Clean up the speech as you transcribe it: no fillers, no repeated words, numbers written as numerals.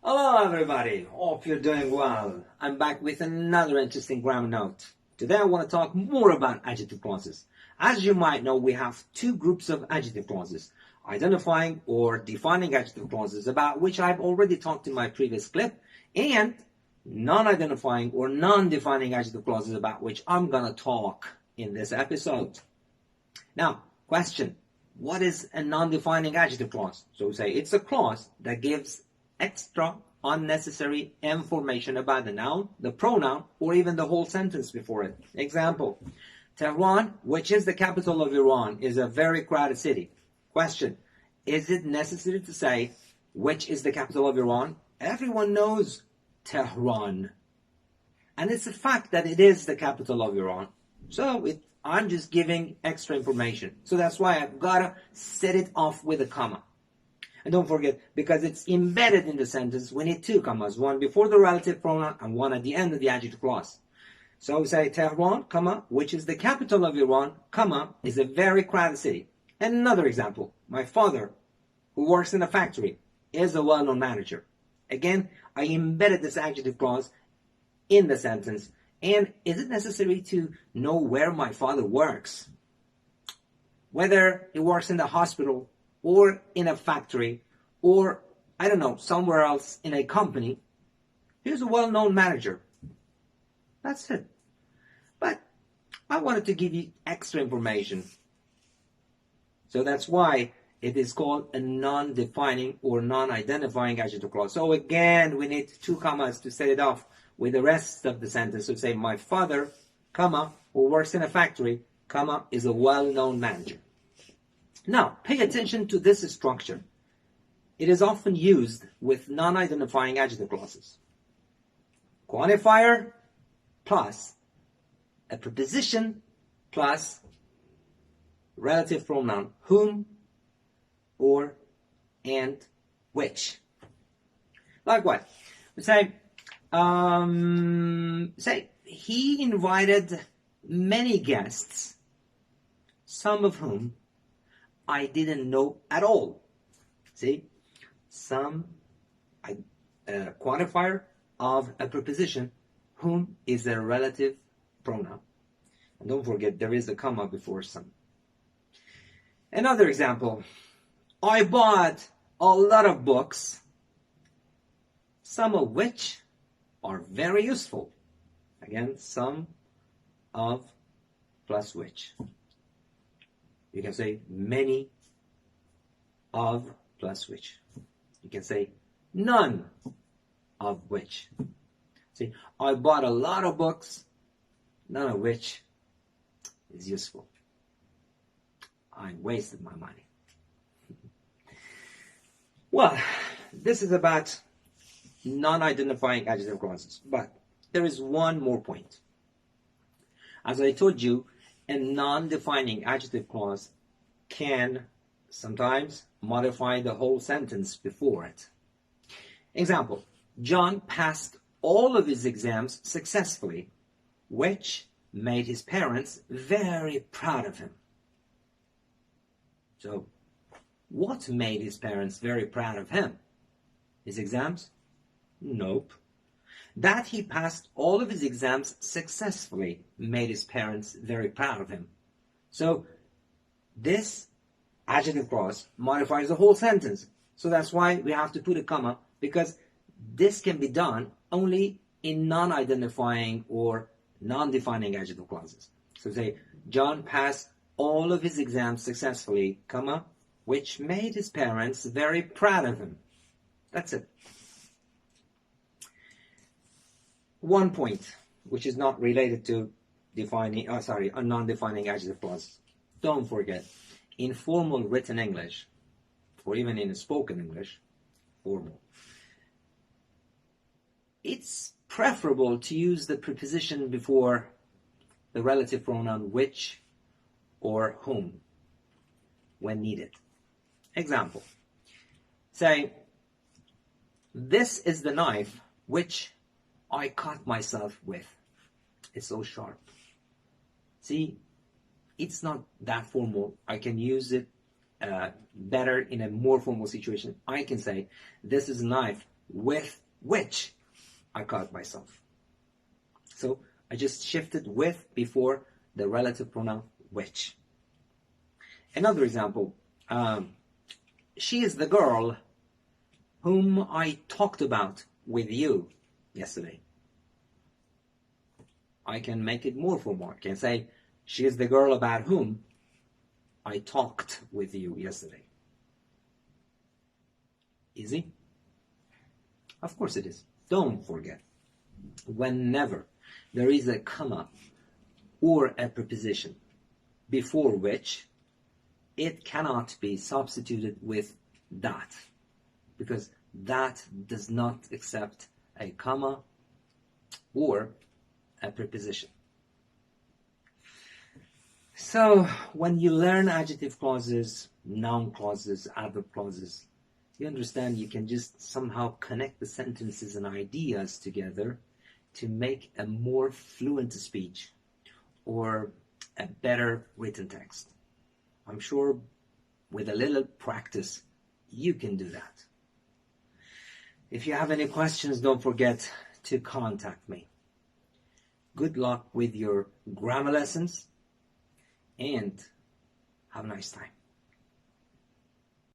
Hello everybody, hope you're doing well. I'm back with another interesting grammar note. Today I want to talk more about adjective clauses. As you might know, we have two groups of adjective clauses, identifying or defining adjective clauses, about which I've already talked in my previous clip, and non-identifying or non-defining adjective clauses, about which I'm gonna talk in this episode. Now, question, what is a non-defining adjective clause? So say it's a clause that gives extra unnecessary information about the noun, the pronoun, or even the whole sentence before it. Example, Tehran, which is the capital of Iran, is a very crowded city. Question, is it necessary to say which is the capital of Iran? Everyone knows Tehran. And it's a fact that it is the capital of Iran. So I'm just giving extra information. So that's why I've got to set it off with a comma. And don't forget, because it's embedded in the sentence, we need two commas, one before the relative pronoun and one at the end of the adjective clause. So we say Tehran, comma, which is the capital of Iran, comma, is a very crowded city. And another example, my father, who works in a factory, is a well-known manager. Again, I embedded this adjective clause in the sentence. And is it necessary to know where my father works? Whether he works in the hospital, or in a factory, or, I don't know, somewhere else in a company, he's a well-known manager. That's it. But I wanted to give you extra information. So that's why it is called a non-defining or non-identifying adjective clause. So again, we need two commas to set it off with the rest of the sentence. So say, my father, comma, who works in a factory, comma, is a well-known manager. Now, pay attention to this structure. It is often used with non-identifying adjective clauses. Quantifier plus a preposition plus relative pronoun whom or and which. Like what? We say, he invited many guests, some of whom I didn't know at all. See, quantifier of a preposition, whom is a relative pronoun. And don't forget, there is a comma before some. Another example, I bought a lot of books, some of which are very useful. Again, some of plus which. You can say many of plus which. You can say none of which. See, I bought a lot of books, none of which is useful. I wasted my money. Well, this is about non-identifying adjective clauses, but there is one more point. As I told you, a non-defining adjective clause can sometimes modify the whole sentence before it. Example, John passed all of his exams successfully, which made his parents very proud of him. So, what made his parents very proud of him? His exams? Nope. That he passed all of his exams successfully made his parents very proud of him. So this adjective clause modifies the whole sentence. So that's why we have to put a comma, because this can be done only in non-identifying or non-defining adjective clauses. So say, John passed all of his exams successfully, comma, which made his parents very proud of him. That's it. One point, which is not related to a non-defining adjective clause. Don't forget, in formal written English, or even in spoken English, formal, it's preferable to use the preposition before the relative pronoun which or whom when needed. Example, say, this is the knife which I cut myself with. It's so sharp. See, it's not that formal. I can use it better in a more formal situation. I can say, this is a knife with which I caught myself. So I just shifted with before the relative pronoun which. Another example, she is the girl whom I talked about with you yesterday. I can make it more formal. I can say, she is the girl about whom I talked with you yesterday. Easy? Of course it is. Don't forget, whenever there is a comma or a preposition before which, it cannot be substituted with that, because that does not accept a comma or a preposition. So when you learn adjective clauses, noun clauses, adverb clauses, you understand you can just somehow connect the sentences and ideas together to make a more fluent speech or a better written text. I'm sure with a little practice, you can do that. If you have any questions, don't forget to contact me. Good luck with your grammar lessons and have a nice time.